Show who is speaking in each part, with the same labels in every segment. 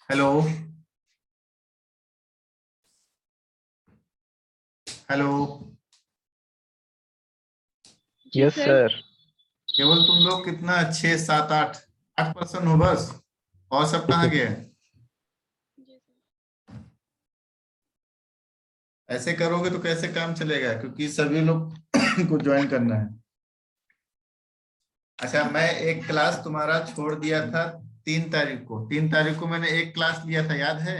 Speaker 1: Hello. Hello.
Speaker 2: जी
Speaker 3: yes
Speaker 2: sir.
Speaker 3: Sir.
Speaker 1: केवल तुम लोग कितना 6 7 8 8 पर्सन हो बस। और सब कहाँ गए?
Speaker 2: जी सर।
Speaker 1: ऐसे करोगे तो कैसे काम चलेगा, क्योंकि सभी लोग को ज्वाइन करना है। अच्छा, मैं एक क्लास तुम्हारा छोड़ दिया था। 3 तारीख को, 3 तारीख को मैंने एक क्लास लिया था, याद है?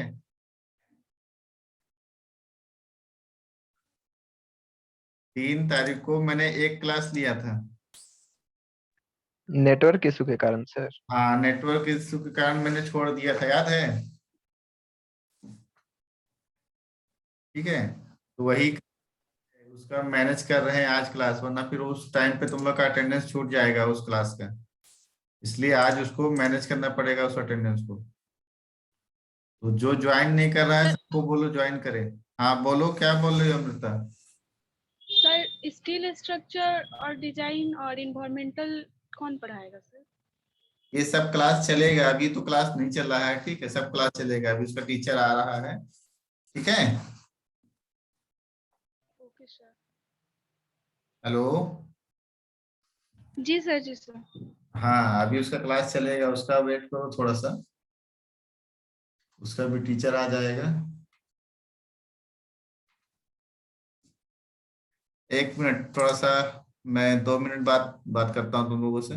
Speaker 1: 3 तारीख को मैंने एक क्लास लिया था।
Speaker 3: नेटवर्क इशू के कारण सर।
Speaker 1: हाँ, नेटवर्क इश्यू के कारण मैंने छोड़ दिया था, याद है? ठीक है, तो वही उसका मैनेज कर रहे हैं आज क्लास, वरना फिर उस टाइम पे तुम लोग का अटेंडेंस छूट जाएगा उस क्लास का। इसलिए आज उसको मैनेज करना पड़ेगा, उस अटेंडेंस को। तो जो ज्वाइन नहीं कर रहा है
Speaker 2: सर
Speaker 1: सबको बोलो ज्वाइन करे। हाँ बोलो, क्या बोल रही हो अमृता?
Speaker 2: सर स्टील स्ट्रक्चर और डिजाइन और इन्वायरमेंटल कौन पढ़ाएगा सर?
Speaker 1: ये सब क्लास चलेगा, अभी तो क्लास नहीं चल रहा है, ठीक है? सब क्लास चलेगा, अभी उसका टीचर आ रहा है। ठीक है।
Speaker 2: Okay sir.
Speaker 1: हेलो।
Speaker 2: जी सर। जी सर।
Speaker 1: हाँ, अभी उसका क्लास चलेगा, उसका वेट करो थोड़ा सा। उसका भी टीचर आ जाएगा। 1 मिनट, थोड़ा सा। मैं 2 मिनट बाद बात करता हूँ तुम लोगों से।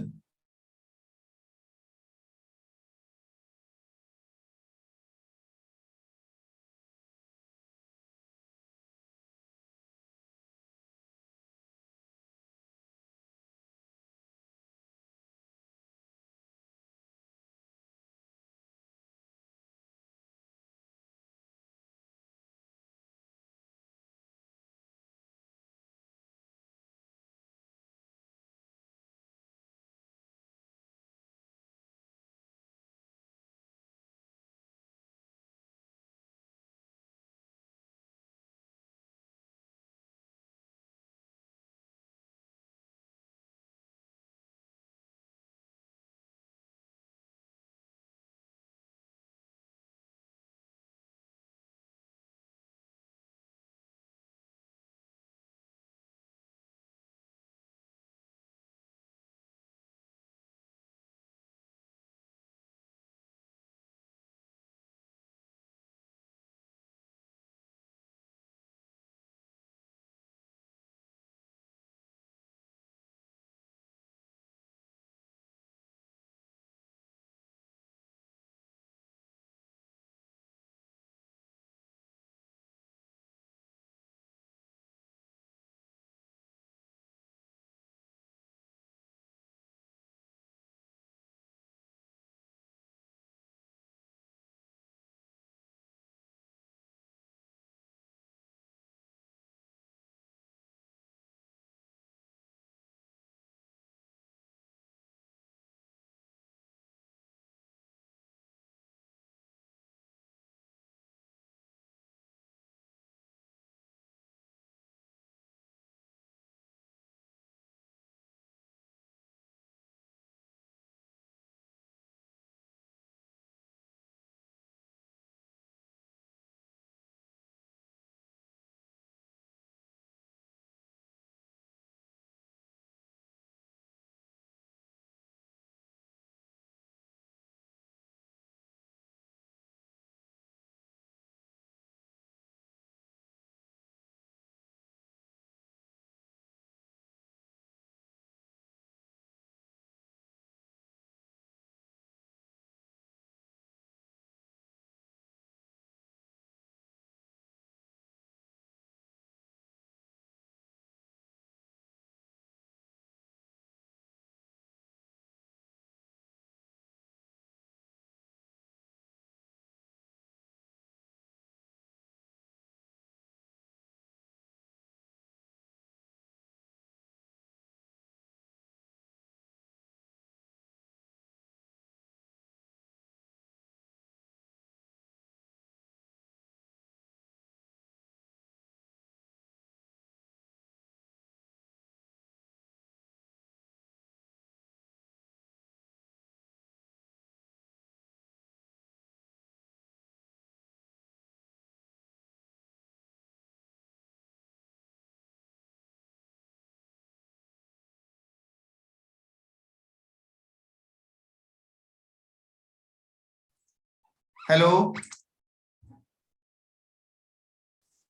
Speaker 1: Hello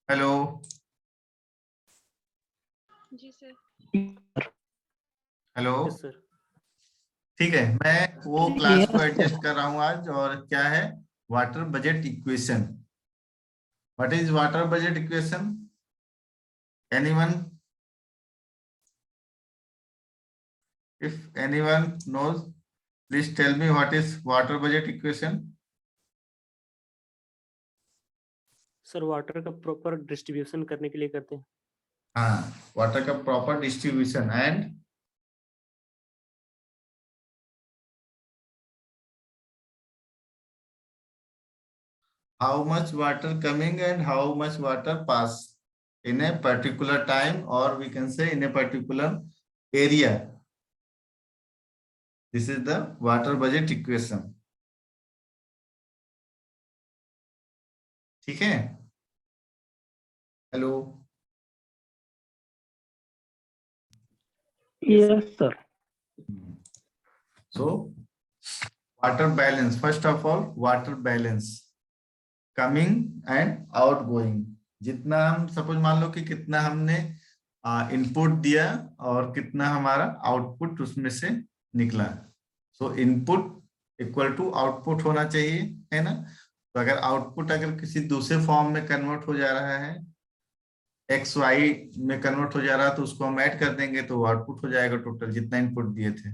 Speaker 1: hello.
Speaker 2: जी सर।
Speaker 1: हेलो।
Speaker 3: Yes sir.
Speaker 1: ठीक है, मैं वो क्लास को
Speaker 3: यस सर।
Speaker 1: एडजस्ट कर रहा हूँ आज। और क्या है water budget equation? What is water budget equation? Anyone? If anyone knows, please tell me what is water budget equation.
Speaker 3: Sir water का प्रॉपर डिस्ट्रीब्यूशन करने के लिए करते हैं।
Speaker 1: हाँ, वाटर का proper distribution and how much water coming and how much water pass in a particular time, or we can say in a particular area. This is the water budget equation. ठीक है। Hello.
Speaker 3: Yes sir.
Speaker 1: So water balance, first of all water balance coming and outgoing. जितना हम suppose मान लो कि कितना हमने input दिया और कितना हमारा आउटपुट उसमें से निकला। So input equal to output होना चाहिए, है ना। तो अगर आउटपुट अगर किसी दूसरे फॉर्म में कन्वर्ट हो जा रहा है, एक्स वाई में कन्वर्ट हो जा रहा है, तो उसको हम ऐड कर देंगे तो आउटपुट हो जाएगा टोटल जितना इनपुट दिए थे।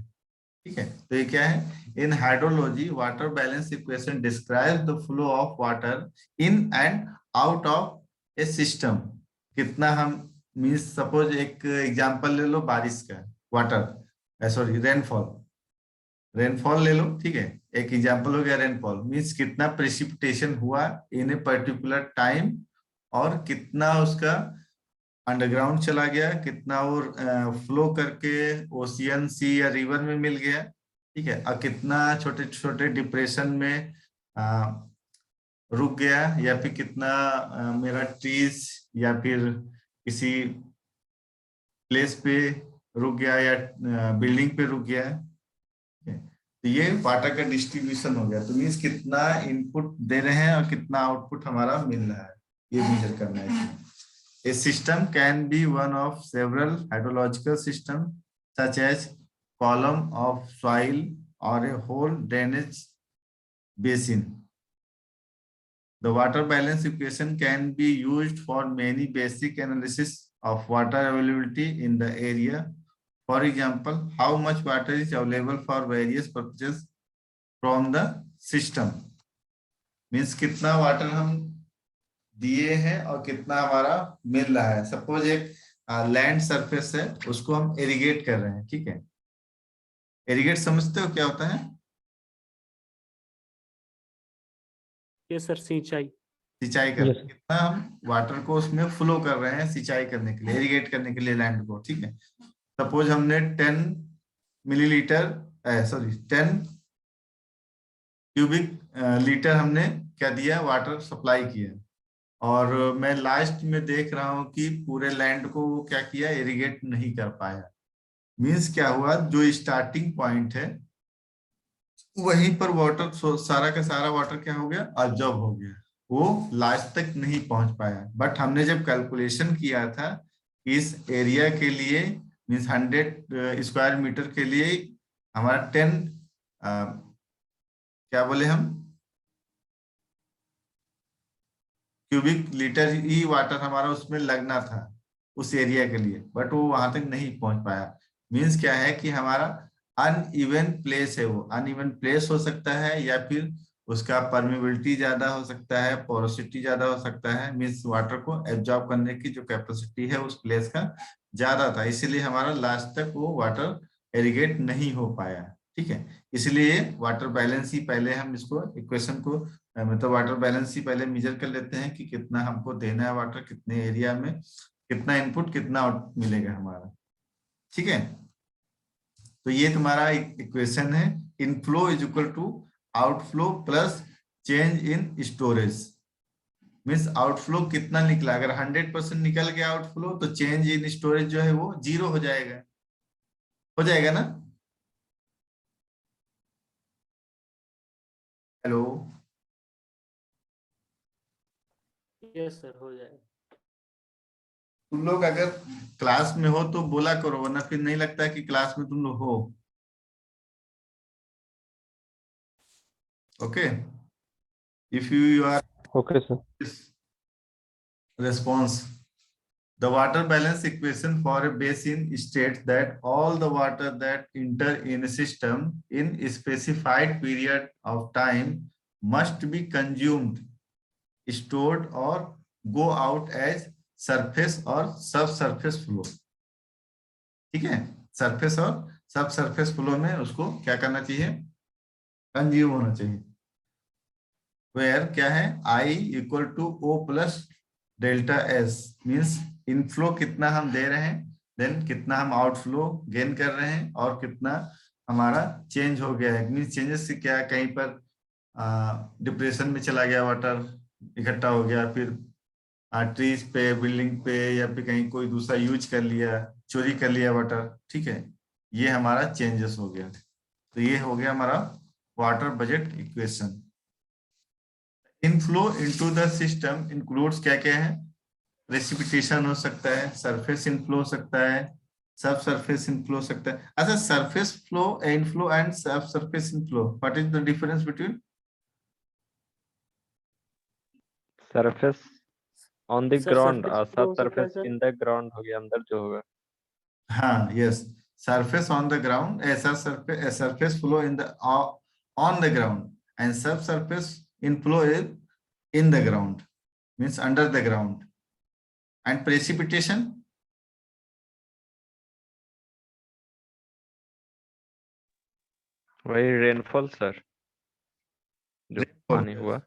Speaker 1: ठीक है, तो ये क्या है, in hydrology water balance equation describe the flow of water in and out of a system. कितना हम मीन्स सपोज एक एग्जांपल ले लो बारिश का, वाटर सॉरी रेनफॉल, रेनफॉल ले लो। ठीक है, एक एग्जांपल हो गया रेनफॉल मीन्स कितना प्रेसिपिटेशन हुआ इन ए पर्टिकुलर टाइम, और कितना उसका अंडरग्राउंड चला गया, कितना और फ्लो करके ओशियन सी या रिवर में मिल गया। ठीक है, और कितना छोटे छोटे डिप्रेशन में रुक गया, या फिर कितना मेरा ट्रीज या फिर किसी प्लेस पे रुक गया या बिल्डिंग पे रुक गया। तो ये वाटर का डिस्ट्रीब्यूशन हो गया। तो मीन्स कितना इनपुट दे रहे हैं और कितना आउटपुट हमारा मिल रहा है, ये मेजर करना है। A system can be one of several hydrological systems, such as column of soil or a whole drainage basin. The water balance equation can be used for many basic analysis of water availability in the area. For example, how much water is available for various purposes from the system. Means कितना water हम दिए हैं और कितना हमारा मिल रहा है। Suppose एक लैंड सरफेस है, उसको हम इरिगेट कर रहे हैं। ठीक है, इरिगेट समझते हो क्या होता है?
Speaker 3: यस सर, सिंचाई।
Speaker 1: सिंचाई कर रहे हैं, कितना हम वाटर को उसमें फ्लो कर रहे हैं सिंचाई करने के लिए, इरिगेट करने के लिए लैंड को। ठीक है, सपोज हमने 10 मिलीलीटर सॉरी 10 क्यूबिक लीटर हमने क्या दिया, वाटर सप्लाई किया, और मैं लास्ट में देख रहा हूं कि पूरे लैंड को वो क्या किया, इरिगेट नहीं कर पाया। मीन्स क्या हुआ, जो स्टार्टिंग पॉइंट है वहीं पर वाटर सारा का सारा वाटर क्या हो गया, अब्जॉर्ब हो गया, वो लास्ट तक नहीं पहुंच पाया। बट हमने जब कैलकुलेशन किया था इस एरिया के लिए, मीन्स 100 स्क्वायर मीटर के लिए हमारा 10 क्या बोले हम, क्यूबिक लीटर ही वाटर हमारा उसमें लगना था उस एरिया के लिए, बट वो वहां तक नहीं पहुंच पाया। मीन्स क्या है कि हमारा अनइवन प्लेस है, वो अनइवन प्लेस हो सकता है, या फिर उसका परमेबिलिटी ज्यादा हो सकता है, पोरोसिटी ज्यादा हो सकता है। मीन्स वाटर को एब्जॉर्ब करने की जो कैपेसिटी है उस प्लेस का ज्यादा था, इसीलिए हमारा लास्ट तक वो वाटर इरिगेट नहीं हो पाया। ठीक है, इसलिए वाटर बैलेंस ही पहले हम इसको इक्वेशन को मतलब वाटर बैलेंस ही पहले मेजर कर लेते हैं कि कितना हमको देना है वाटर, कितने एरिया में कितना इनपुट कितना आउट मिलेगा हमारा। ठीक है, तो ये तुम्हारा इक्वेशन है, inflow is equal to outflow plus change in storage. Means outflow कितना निकला, अगर 100% निकल गया आउटफ्लो तो चेंज इन स्टोरेज जो है वो 0 हो जाएगा ना। हेलो।
Speaker 3: यस सर, हो जाएगा।
Speaker 1: तुम लोग अगर क्लास में हो तो बोला करो, वरना फिर नहीं लगता कि क्लास में तुम लोग हो। Okay, if you are
Speaker 4: okay sir.
Speaker 1: response. The water balance equation for a basin states that all the water that enter in a system in a specified period of time must be consumed, stored or go out as surface or subsurface flow. ठीक है, surface और सब surface flow में उसको क्या करना चाहिए, consume होना चाहिए। वेयर क्या है, I equal to O plus delta S, means inflow कितना हम दे रहे हैं, देन कितना हम आउटफ्लो गेन कर रहे हैं, और कितना हमारा चेंज हो गया है। मीन्स चेंजेस से क्या, कहीं पर डिप्रेशन में चला गया वाटर, इकट्ठा हो गया, फिर ट्रीज पे, बिल्डिंग पे, या फिर कहीं कोई दूसरा यूज कर लिया, चोरी कर लिया वाटर। ठीक है, ये हमारा चेंजेस हो गया। तो ये हो गया हमारा water budget equation. Inflow into the system includes क्या क्या है, प्रेसिपिटेशन हो सकता है, सरफेस इनफ्लो हो सकता है, सब सरफेस इनफ्लो हो सकता है। अच्छा, सरफेस फ्लो, इनफ्लो एंड सब surface inflow, what is the difference between?
Speaker 4: Surface on the
Speaker 3: sir
Speaker 4: ground
Speaker 3: surface
Speaker 4: और
Speaker 3: फ्लो
Speaker 4: सब
Speaker 3: हो सकता है
Speaker 4: surface
Speaker 3: sir.
Speaker 4: In the ground हो गया, अंदर जो होगा।
Speaker 1: हाँ, yes, surface on the ground, ऐसा surface flow in the on the ground, and सब surface inflow is in the ground, means under the ground. And precipitation,
Speaker 4: वही रेनफॉल सर, जो पानी हुआ।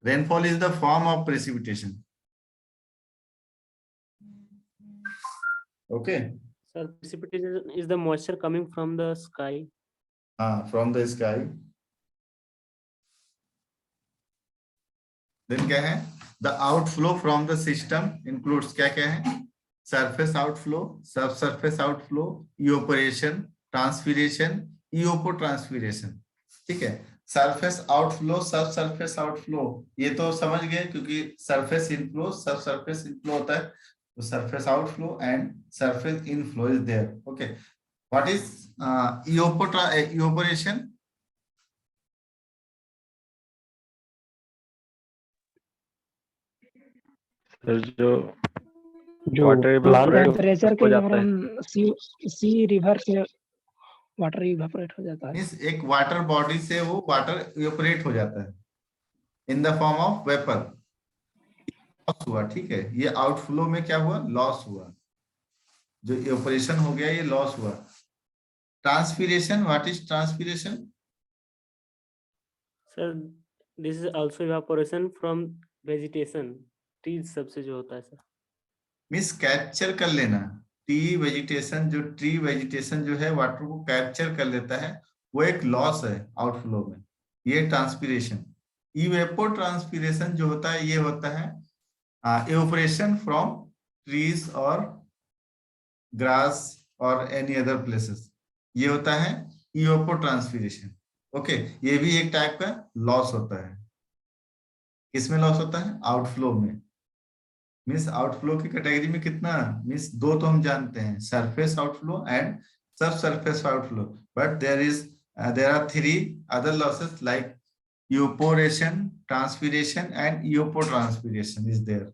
Speaker 1: rainfall is the form of precipitation. Okay,
Speaker 3: sir precipitation is the moisture coming from the sky.
Speaker 1: from the sky. Then क्या है, the outflow from the system includes क्या क्या है, surface outflow, subsurface outflow, evaporation, transpiration, evapotranspiration। ठीक है, surface outflow, sub surface outflow, ये तो समझ गए, क्योंकि surface inflow, sub surface inflow होता है, तो surface outflow and surface inflow is there. Okay, what is evaporation?
Speaker 4: Sir जो
Speaker 5: जो
Speaker 4: वाटर
Speaker 5: प्लांट
Speaker 4: इवेपोरेट
Speaker 5: टेम्परेचर
Speaker 4: हो
Speaker 5: के
Speaker 4: जाता है।
Speaker 5: कारण सी रिवर से वाटर इवेपोरेट हो जाता है।
Speaker 1: मींस एक वाटर बॉडी से वो वाटर इवेपोरेट हो जाता है in the form of vapour, loss हुआ। ठीक है, ये आउटफ्लो में क्या हुआ, लॉस हुआ, जो इवेपोरेशन हो गया ये लॉस हुआ। Transpiration, what is transpiration?
Speaker 3: Sir this is also evaporation from vegetation, trees सबसे जो होता है सर।
Speaker 1: मीन्स कैप्चर कर लेना, ट्री वेजिटेशन, जो ट्री वेजिटेशन जो है वाटर को कैप्चर कर लेता है, वो एक लॉस है आउटफ्लो में, ये ट्रांसपीरेशन। इवेपो ट्रांसपीरेशन जो होता है, ये होता है इवेपोरेशन फ्रॉम ट्रीज और ग्रास और एनी अदर प्लेसेस, ये होता है इवेपो ट्रांसपीरेशन। ओके, ये भी एक टाइप का लॉस होता है। किसमें लॉस होता है, आउटफ्लो में। मीन्स आउटफ्लो की कैटेगरी में कितना, मीन्स दो तो हम जानते हैं, सरफेस आउटफ्लो एंड सब surface outflow, but there are three other losses like evaporation, transpiration and evapotranspiration is there.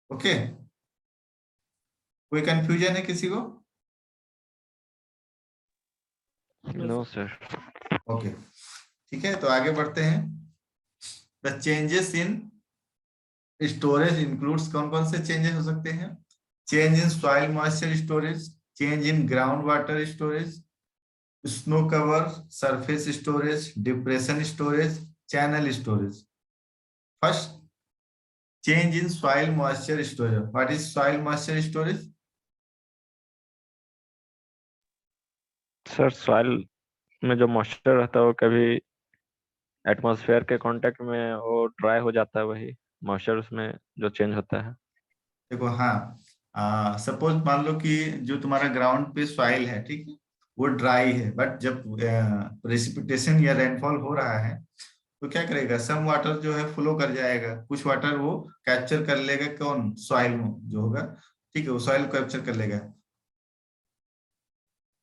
Speaker 1: Okay, कोई कंफ्यूजन है किसी को?
Speaker 4: No sir.
Speaker 1: ओके, ठीक है, तो आगे बढ़ते हैं। The changes in storage includes, कौन कौन से चेंजेस हो सकते हैं? Change in soil moisture storage, change in ground water storage, snow cover surface storage, depression storage, channel storage. First, change in soil moisture storage. What is soil moisture storage?
Speaker 4: Sir soil में जो moisture रहता है वो कभी atmosphere के contact में वो dry हो जाता है, वही मॉइस्चर उसमें जो चेंज होता है।
Speaker 1: देखो, हाँ, सपोज मान लो कि जो तुम्हारा ग्राउंड पे सॉइल है, ठीक है, वो ड्राई है, बट जब प्रेसिपिटेशन या रेनफॉल हो रहा है, तो क्या करेगा, सम वाटर जो है फ्लो कर जाएगा, कुछ वाटर वो कैप्चर कर लेगा, कौन, सॉइल जो होगा, ठीक है, वो सॉइल कैप्चर कर लेगा।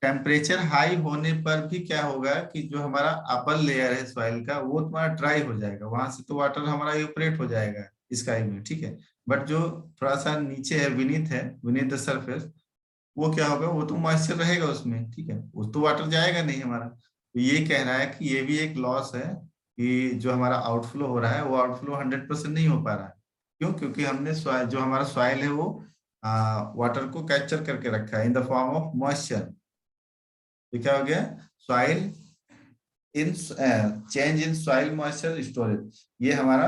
Speaker 1: टेम्परेचर हाई होने पर भी क्या होगा कि जो हमारा अपर लेयर है सॉइल का वो तुम्हारा ड्राई हो जाएगा, वहां से तो वाटर हमारा इवेपोरेट हो जाएगा स्काई में, ठीक है। बट जो थोड़ा सा नीचे है, विनीथ द सरफेस, वो क्या होगा, वो तो मॉइस्चर रहेगा उसमें, ठीक है, वो तो वाटर जाएगा नहीं हमारा। तो ये कह रहा है कि ये भी एक लॉस है कि जो हमारा आउटफ्लो हो रहा है वो आउटफ्लो 100% नहीं हो पा रहा है। क्यों? क्योंकि हमने जो हमारा सॉइल है वो वाटर को कैप्चर करके रखा है in the form of moisture. तो क्या हो गया, soil in change in soil moisture storage, ये हमारा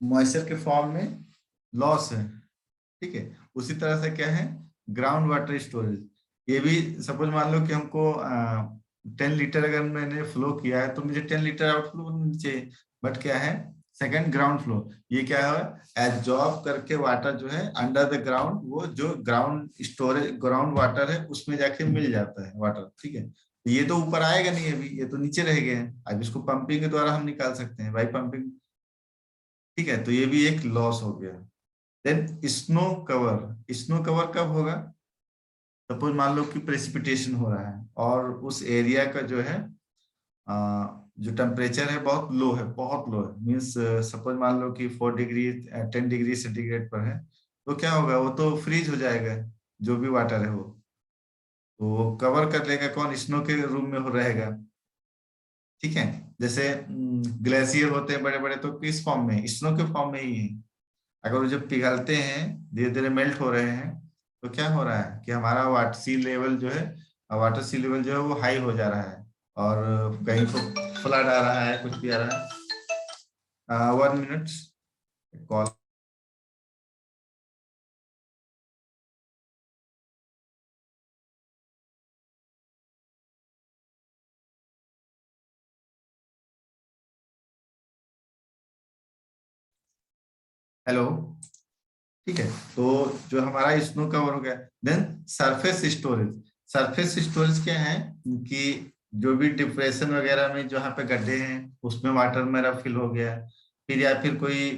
Speaker 1: मॉइस्चर के फॉर्म में लॉस है, ठीक है। उसी तरह से क्या है, ग्राउंड वाटर स्टोरेज, ये भी सपोज मान लो कि हमको 10 लीटर अगर मैंने फ्लो किया है तो मुझे 10 लीटर आउटफ्लो होना चाहिए, बट क्या है, सेकंड ग्राउंड फ्लो, ये क्या है, एब्जॉर्ब करके वाटर जो है अंडर द ग्राउंड, वो जो ग्राउंड स्टोरेज ग्राउंड वाटर है उसमें जाके मिल जाता है वाटर, ठीक है। ये तो ऊपर आएगा नहीं अभी, ये तो नीचे रह गए हैं, अब इसको पंपिंग के द्वारा हम निकाल सकते हैं बाई पंपिंग, ठीक है। तो ये भी एक लॉस हो गया। देन स्नो कवर कब होगा, सपोज मान लो कि प्रेसिपिटेशन हो रहा है और उस एरिया का जो है जो टेम्परेचर है बहुत लो है, मीन्स सपोज मान लो कि 4 डिग्री 10 डिग्री सेंटीग्रेड पर है, तो क्या होगा, वो तो फ्रीज हो जाएगा, जो भी वाटर है वो, तो कवर कर लेगा, कौन, स्नो के रूम में हो रहेगा, ठीक है। जैसे ग्लेशियर होते हैं बड़े बड़े, तो किस फॉर्म में, स्नो के फॉर्म में ही है। अगर वो जब पिघलते हैं, धीरे धीरे मेल्ट हो रहे हैं, तो क्या हो रहा है कि हमारा वाटर सी लेवल जो है, वो हाई हो जा रहा है, और कहीं तो फ्लड आ रहा है, कुछ भी आ रहा है। 1 मिनट कॉल। हेलो, ठीक है। तो जो हमारा स्नो कवर हो गया, देन सरफेस स्टोरेज क्या है कि जो भी डिप्रेशन वगैरह में जहाँ पे गड्ढे हैं उसमें वाटर मेरा फिल हो गया, फिर या फिर कोई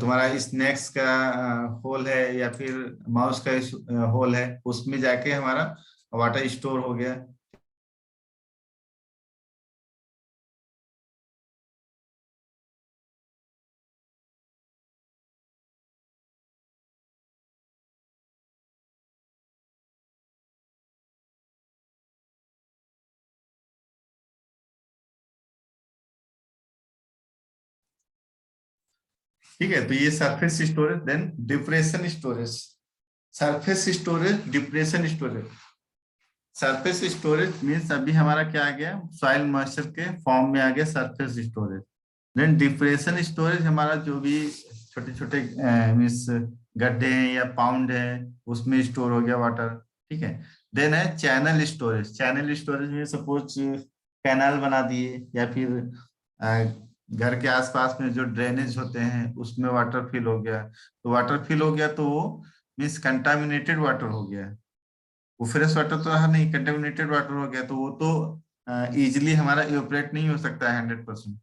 Speaker 1: तुम्हारा स्नैक्स का होल है या फिर माउस का होल है, उसमें जाके हमारा वाटर स्टोर हो गया। ठीक है, तो ये surface storage, then depression storage, surface storage means अभी हमारा क्या आ गया, सॉइल मॉइस्चर के फॉर्म में आ गया surface storage. Then depression storage हमारा जो भी छोटे छोटे मीन्स गड्ढे हैं या पाउंड है उसमें स्टोर हो गया वाटर, ठीक है। देन है चैनल स्टोरेज में सपोज कैनाल बना दिए या फिर घर के आसपास में जो ड्रेनेज होते हैं उसमें वाटर फिल हो गया, तो वाटर फिल हो गया तो वो मीन्स कंटामिनेटेड वाटर हो गया, वो फ्रेश वाटर तो रहा नहीं, कंटेमिनेटेड वाटर हो गया, तो वो तो इजिली हमारा इवेपोरेट नहीं हो सकता है 100%,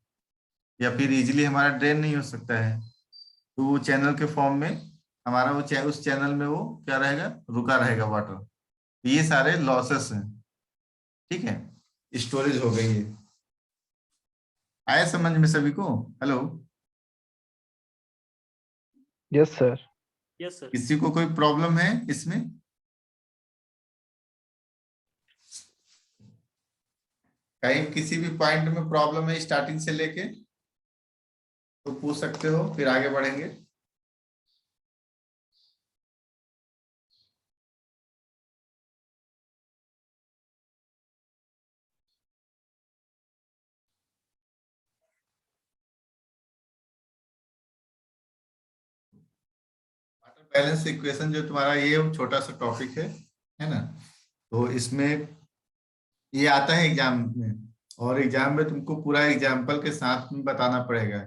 Speaker 1: या फिर इजिली हमारा ड्रेन नहीं हो सकता है, तो वो चैनल के फॉर्म में हमारा उस चैनल में वो क्या रहेगा, रुका रहेगा वाटर। ये सारे लॉसेस हैं, ठीक है, स्टोरेज हो गई है। आया समझ में सभी को? Hello,
Speaker 5: yes sir.
Speaker 3: Yes sir.
Speaker 1: किसी को कोई प्रॉब्लम है इसमें? कहीं किसी भी पॉइंट में प्रॉब्लम है स्टार्टिंग से लेके तो पूछ सकते हो, फिर आगे बढ़ेंगे। वाटर बैलेंस इक्वेशन जो तुम्हारा ये छोटा सा टॉपिक है ना, तो इसमें ये आता है एग्जाम में, और एग्जाम में तुमको पूरा एग्जाम्पल के साथ में बताना पड़ेगा।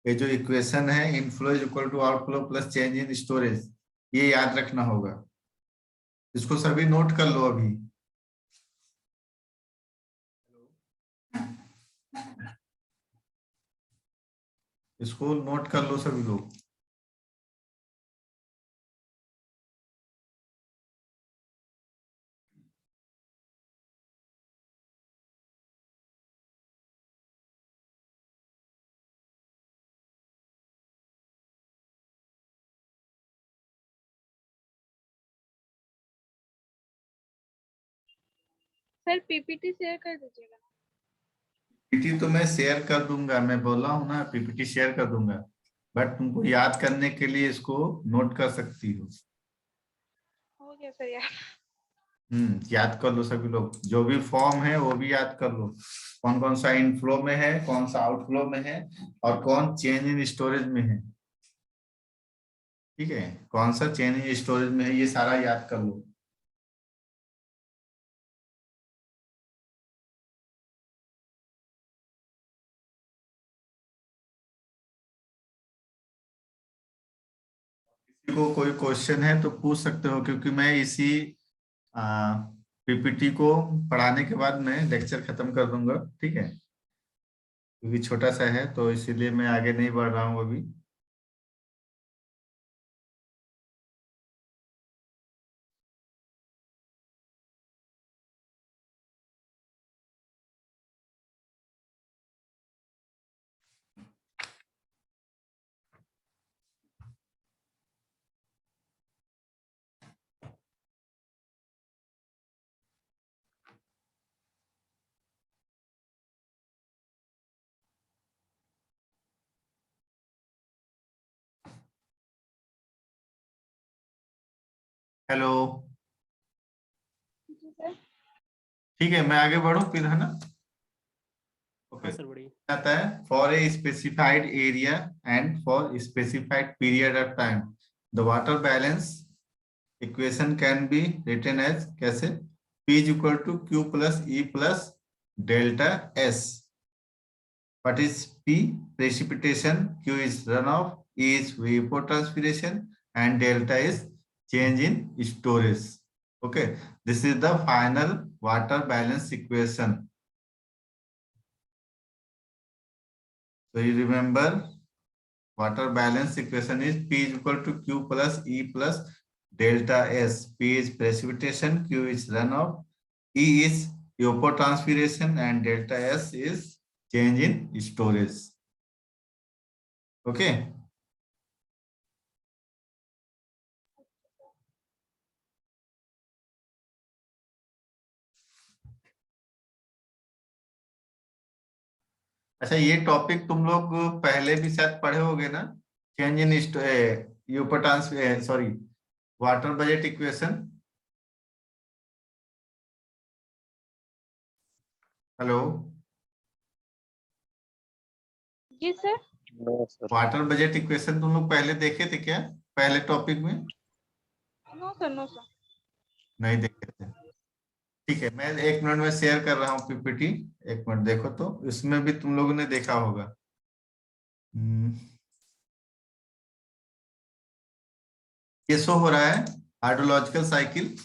Speaker 1: ये जो इक्वेशन है, inflow is equal to outflow plus change in storage, ये याद रखना होगा, इसको सभी नोट कर लो अभी। इसको नोट कर लो सभी लोग।
Speaker 2: सर पीपीटी शेयर कर दीजिएगा।
Speaker 1: पीपीटी तो मैं शेयर कर दूंगा, मैं बोला हूँ ना पीपीटी शेयर कर दूंगा, बट तुमको याद करने के लिए इसको नोट कर सकती हो।
Speaker 2: हो गया सर यार।
Speaker 1: याद कर लो सभी लोग, जो भी फॉर्म है वो भी याद कर लो, कौन कौन सा इनफ्लो में है, कौन सा आउटफ्लो में है, और कौन चेंज इन स्टोरेज में है। ठीक है, कौन सा चेंज इन स्टोरेज में है ये सारा याद कर लो। किसी को कोई क्वेश्चन है तो पूछ सकते हो, क्योंकि मैं इसी पीपीटी को पढ़ाने के बाद मैं लेक्चर खत्म कर दूंगा। ठीक है, क्योंकि छोटा सा है तो इसीलिए मैं आगे नहीं बढ़ रहा हूँ अभी। हेलो,
Speaker 2: जी सर।
Speaker 1: ठीक है, मैं आगे बढ़ूं फिर, है ना? ओके,
Speaker 3: हाँ सर बढ़िया।
Speaker 1: आता है for a specified area and for specified period of time the water balance equation can be written as, कैसे? P is equal to Q plus E plus delta S. What is P? Precipitation. Q is runoff. E is evapotranspiration, and delta is change in storage. Okay, this is the final water balance equation. So you remember, water balance equation is P is equal to Q plus E plus delta S. P is precipitation, Q is runoff, E is evapotranspiration, and delta S is change in storage. Okay. अच्छा, ये topic तुम लोग पहले भी शायद पढ़े होगे ना, change in evapotranspiration, sorry, water budget equation. Hello,
Speaker 2: जी सर।
Speaker 1: वाटर बजट इक्वेशन तुम लोग पहले देखे थे क्या, पहले टॉपिक में?
Speaker 2: No sir, no sir.
Speaker 1: नहीं देखे थे? ठीक है, मैं 1 मिनट में शेयर कर रहा हूँ पीपीटी, 1 मिनट देखो, तो इसमें भी तुम लोगों ने देखा होगा। ये शो हो रहा है hydrological cycle.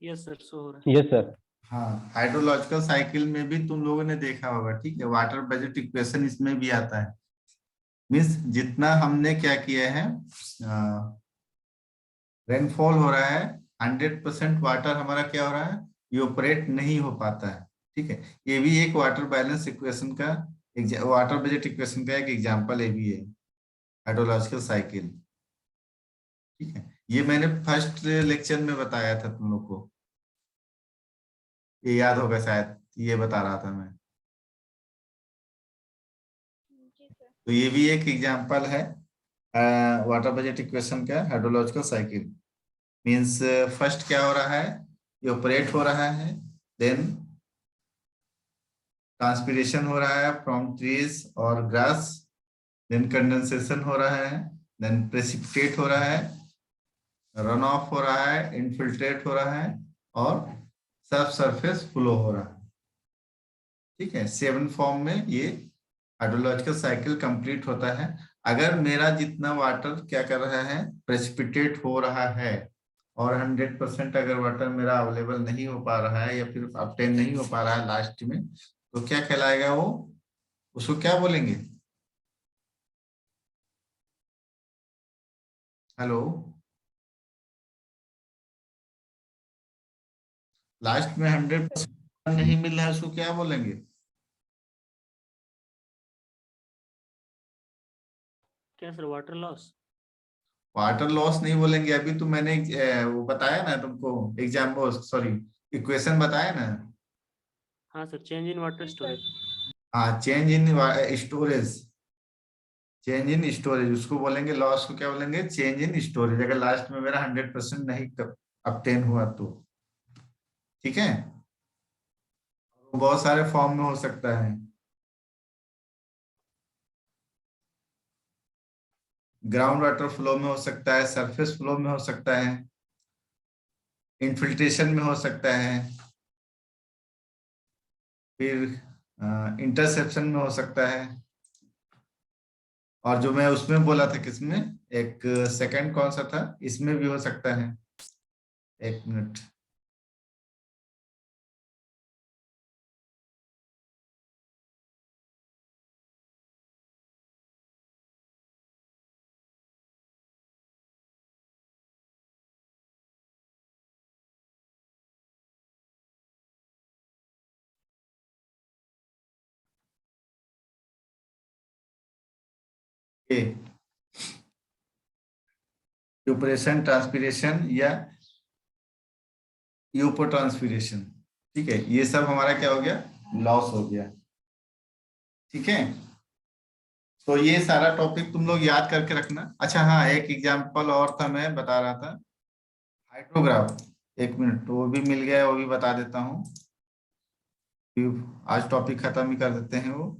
Speaker 3: Yes sir, show हो रहा है।
Speaker 5: Yes sir.
Speaker 1: हाँ, हाइड्रोलॉजिकल साइकिल में भी तुम लोगों ने देखा होगा। ठीक है, वाटर बजट इक्वेशन इसमें भी आता है। मीन्स जितना हमने क्या किया है, रेनफॉल हो रहा है, 100% वाटर हमारा क्या हो रहा है, इवेपोरेट नहीं हो पाता है। ठीक है, ये भी एक वाटर बैलेंस इक्वेशन का, वाटर बजट इक्वेशन का एक एग्जांपल है भी है, हाइड्रोलॉजिकल साइकिल। ठीक है, ये मैंने फर्स्ट लेक्चर में बताया था तुम लोग को, ये याद होगा शायद, ये बता रहा था मैं।
Speaker 2: जी सर।
Speaker 1: तो ये भी एक एग्जांपल है वाटर बजट इक्वेशन का, हाइड्रोलॉजिकल साइकिल। मींस फर्स्ट क्या हो रहा है, इवेपोरेट हो रहा है, देन ट्रांसपिरेशन हो रहा है फ्रॉम ट्रीज और ग्रास, देन कंडेंसेशन हो रहा है, देन प्रेसिपिटेट हो रहा है, रन ऑफ हो रहा है, इनफिल्ट्रेट हो रहा है, और सब सरफेस फ्लो हो रहा है। ठीक है, 7 फॉर्म में ये हाइड्रोलॉजिकल साइकिल कंप्लीट होता है। अगर मेरा जितना वाटर क्या कर रहा है, प्रेसिपिटेट हो रहा है, और 100% अगर वाटर मेरा अवेलेबल नहीं हो पा रहा है, या फिर ऑब्टेन नहीं हो पा रहा है लास्ट में, तो क्या कहलाएगा वो, उसको क्या बोलेंगे? हेलो, लास्ट में 100% नहीं मिल रहा है, उसको क्या बोलेंगे?
Speaker 3: क्या sir, water loss?
Speaker 1: Water loss नहीं बोलेंगे, अभी तो मैंने वो बताया ना तुमको, एग्जाम्पल सॉरी इक्वेशन बताया ना।
Speaker 3: हाँ sir, change in water storage.
Speaker 1: हाँ, change in storage, change in storage उसको बोलेंगे, लॉस को क्या बोलेंगे? चेंज इन स्टोरेज, अगर लास्ट में मेरा 100% नहीं obtain हुआ तो। ठीक है, बहुत सारे फॉर्म में हो सकता है। ग्राउंड वाटर फ्लो में हो सकता है, सरफेस फ्लो में हो सकता है, इनफिल्ट्रेशन में हो सकता है, फिर इंटरसेप्शन में हो सकता है, और जो मैं उसमें बोला था किसमें, एक सेकंड कौन सा था, इसमें भी हो सकता है। एक मिनट, ये यूपरेशन, ट्रांसपीरेशन या यूपो ट्रांसपीरेशन। ठीक है, ये सब हमारा क्या हो गया? लॉस हो गया। ठीक है, तो ये सारा टॉपिक तुम लोग याद करके रखना। अच्छा हाँ, एक एग्जांपल और था, मैं बता रहा था, हाइड्रोग्राफ। एक मिनट, तो वो भी मिल गया, वो भी बता देता हूँ, आज टॉपिक खत्म ही कर देते हैं वो।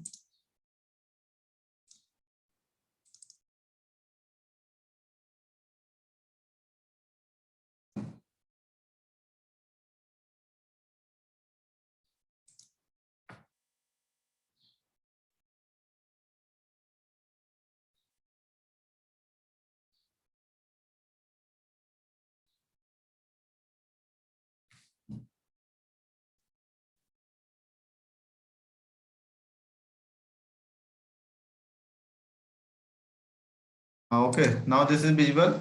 Speaker 1: हाँ, okay, now this is visible.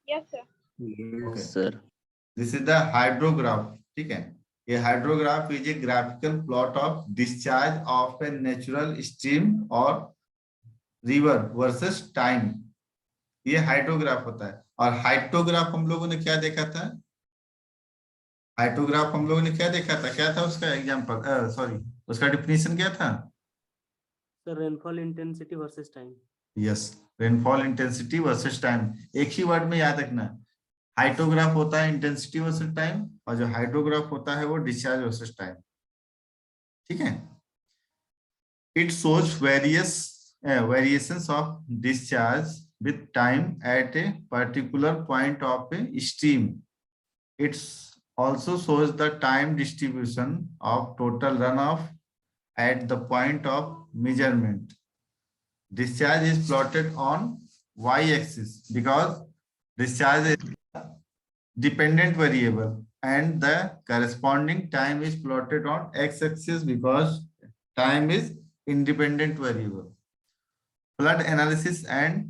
Speaker 2: Yes sir.
Speaker 1: Okay,
Speaker 3: sir,
Speaker 1: this is the hydrograph. ठीक है, ये hydrograph is a graphical plot of discharge of a natural stream और रिवर वर्सेस टाइम। ये हाइड्रोग्राफ होता है। और हाइड्रोग्राफ हम लोगों ने क्या देखा था? हाइड्रोग्राफ हम लोगों ने क्या देखा था, क्या था उसका एग्जांपल, सॉरी, उसका डिफिनीशन क्या था?
Speaker 3: Sir rainfall intensity versus time.
Speaker 1: Yes, rainfall intensity versus time, एक ही वर्ड में याद रखना। हाइड्रोग्राफ होता है इंटेंसिटी वर्सेस टाइम, और जो हाइड्रोग्राफ होता है वो डिस्चार्ज वर्सेस टाइम। ठीक है, it shows variations of discharge with time at a particular point of a stream. It also shows the time distribution of total runoff at the point of measurement. Discharge is plotted on y-axis because discharge is dependent variable, and the corresponding time is plotted on x-axis because time is independent variable. Flood analysis and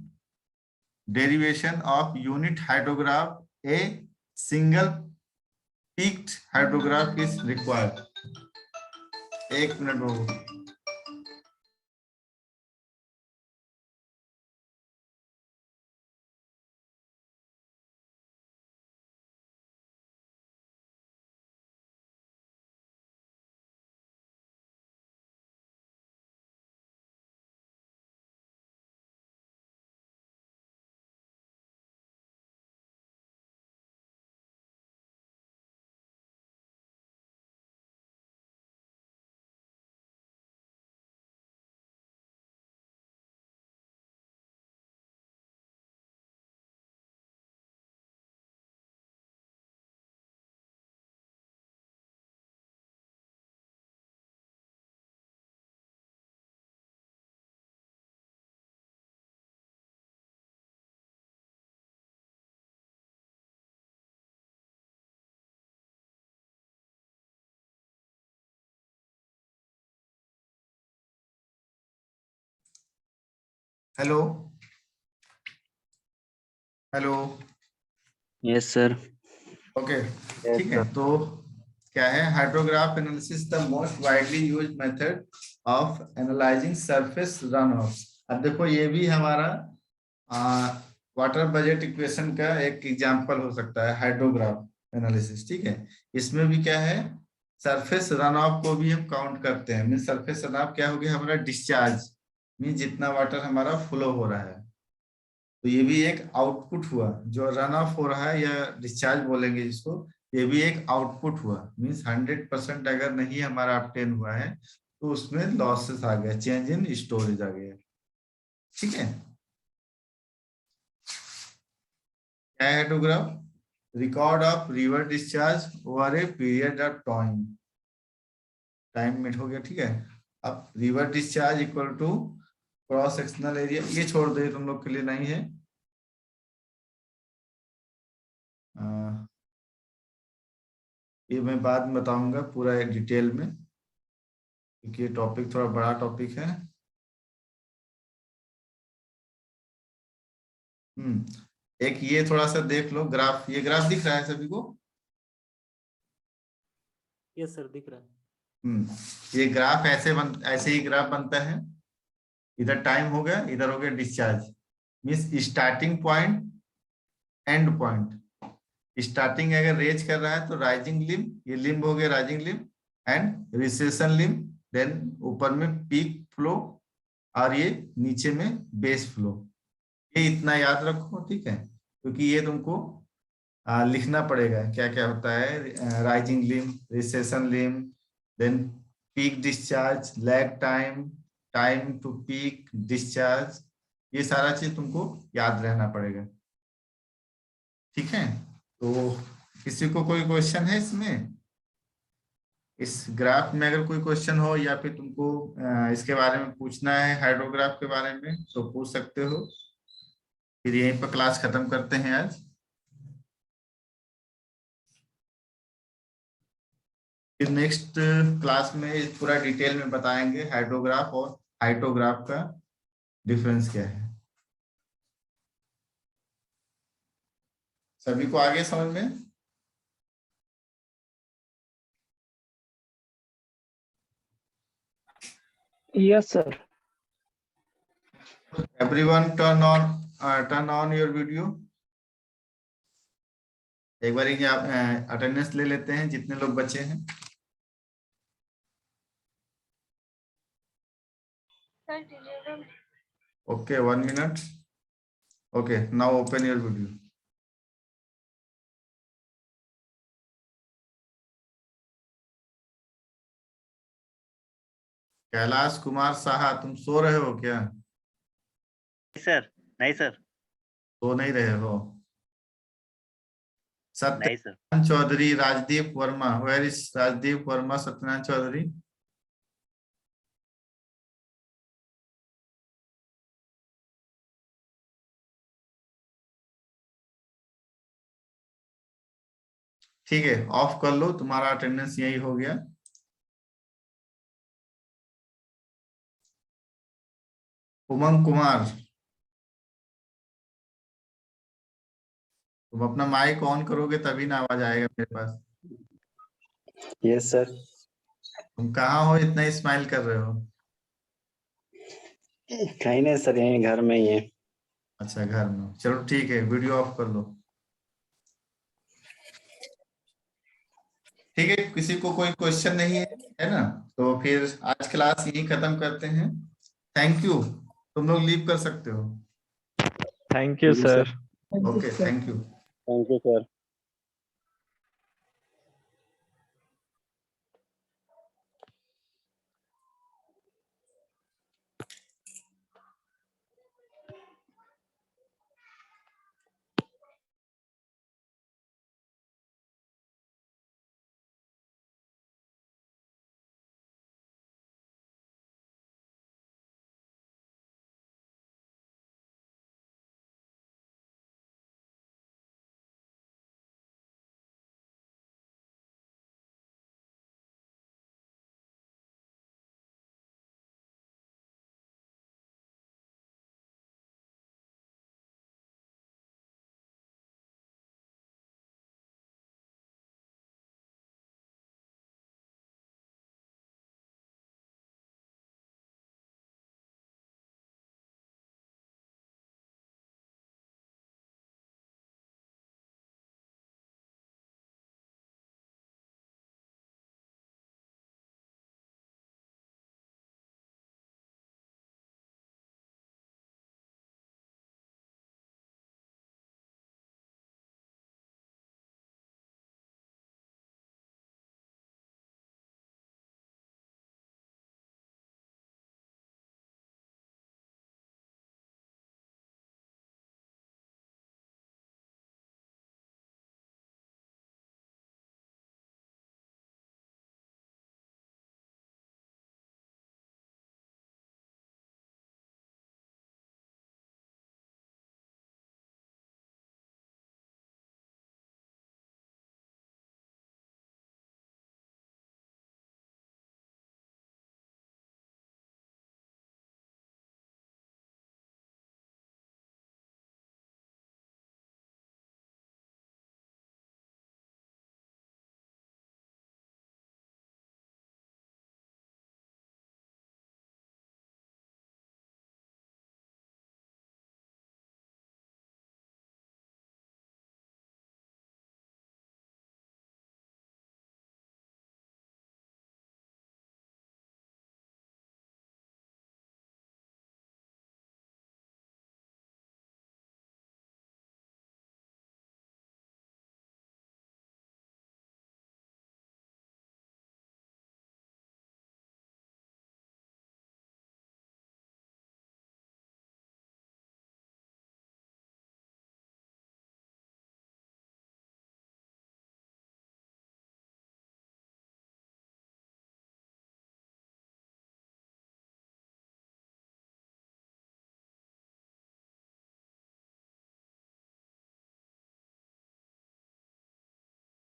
Speaker 1: derivation of unit hydrograph, a single peaked hydrograph is required. एक minute बाबू। Hello hello.
Speaker 6: Yes sir.
Speaker 1: Okay ठीक है। तो क्या है, hydrograph analysis the most widely used method of analysing surface runoff. अब देखो ये भी हमारा वाटर बजट इक्वेशन का एक एग्जांपल हो सकता है, हाइड्रोग्राफ एनालिसिस। ठीक है, इसमें भी क्या है, सरफेस रन ऑफ को भी हम काउंट करते हैं। मीन सरफेस रन ऑफ क्या हो गया हमारा, डिस्चार्ज, मीन जितना वाटर हमारा फ्लो हो रहा है। तो ये भी एक आउटपुट हुआ, जो रन ऑफ हो रहा है या डिस्चार्ज बोलेंगे जिसको, ये भी एक आउटपुट हुआ। मीन्स 100% अगर नहीं हमारा ऑब्टेन हुआ है तो उसमें लॉसेस आ गया, चेंज इन स्टोरेज आ गया। ठीक है, क्या है hydrograph, record of river discharge over a period of time. Time मिट हो गया। ठीक है, अब river discharge equal to cross sectional area, ये छोड़ दे, तुम लोग के लिए नहीं है। ये मैं बाद में बताऊंगा पूरा डिटेल में, क्योंकि ये टॉपिक थोड़ा बड़ा टॉपिक है। एक ये थोड़ा सा देख लो ग्राफ, ये ग्राफ दिख रहा है सभी को?
Speaker 3: यस सर, दिख रहा है।
Speaker 1: ये ग्राफ ऐसे ही ग्राफ बनता है। इधर टाइम हो गया, इधर हो गया discharge. Means starting point, and point. Starting अगर रेज कर रहा है तो राइजिंग लिम्ब, ये लिम्ब हो गया rising limb, and recession limb, then ऊपर में पीक फ्लो, और ये नीचे में बेस फ्लो। ये इतना याद रखो, ठीक है, क्योंकि ये तुमको लिखना पड़ेगा क्या क्या होता है। Rising limb, recession limb, then peak discharge, lag time, time to peak discharge, ये सारा चीज तुमको याद रहना पड़ेगा। ठीक है, तो किसी को कोई क्वेश्चन है इसमें, इस ग्राफ में अगर कोई क्वेश्चन हो, या फिर तुमको इसके बारे में पूछना है हाइड्रोग्राफ के बारे में, तो पूछ सकते हो। फिर यहीं पर क्लास खत्म करते हैं आज। फिर नेक्स्ट क्लास में पूरा डिटेल में बताएंगे हाइड्रोग्राफ और हाइटोग्राफ का डिफरेंस क्या है। सभी को आगे समझ में?
Speaker 5: Yes sir.
Speaker 1: Everyone turn on your video. एक बार अटेंडेंस ले लेते हैं जितने लोग बचे हैं। Okay, 1 minute. Okay, now open your video. Kailash Kumar Saha, तुम सो रहे हो क्या?
Speaker 7: सर नहीं सर।
Speaker 1: सो नहीं रहे हो?
Speaker 7: नहीं sir.
Speaker 1: Satyanarayan Chaudhary, Rajdeep Verma, where is Rajdeep Verma, Satyanarayan Chaudhary? ठीक है, ऑफ कर लो, तुम्हारा अटेंडेंस यही हो गया। उमंग कुमार, तुम अपना माइक ऑन करोगे तभी ना आवाज आएगा मेरे पास।
Speaker 6: Yes sir.
Speaker 1: तुम कहाँ हो, इतना स्माइल कर रहे हो?
Speaker 6: कहीं नहीं सर, यहीं घर में ही है।
Speaker 1: अच्छा, घर में। चलो ठीक है, वीडियो ऑफ कर लो। ठीक है, किसी को कोई क्वेश्चन नहीं है ना? तो फिर आज क्लास यही खत्म करते हैं। थैंक यू, तुम लोग लीव कर सकते हो।
Speaker 4: Thank you sir.
Speaker 1: Okay, thank you.
Speaker 6: Thank you sir.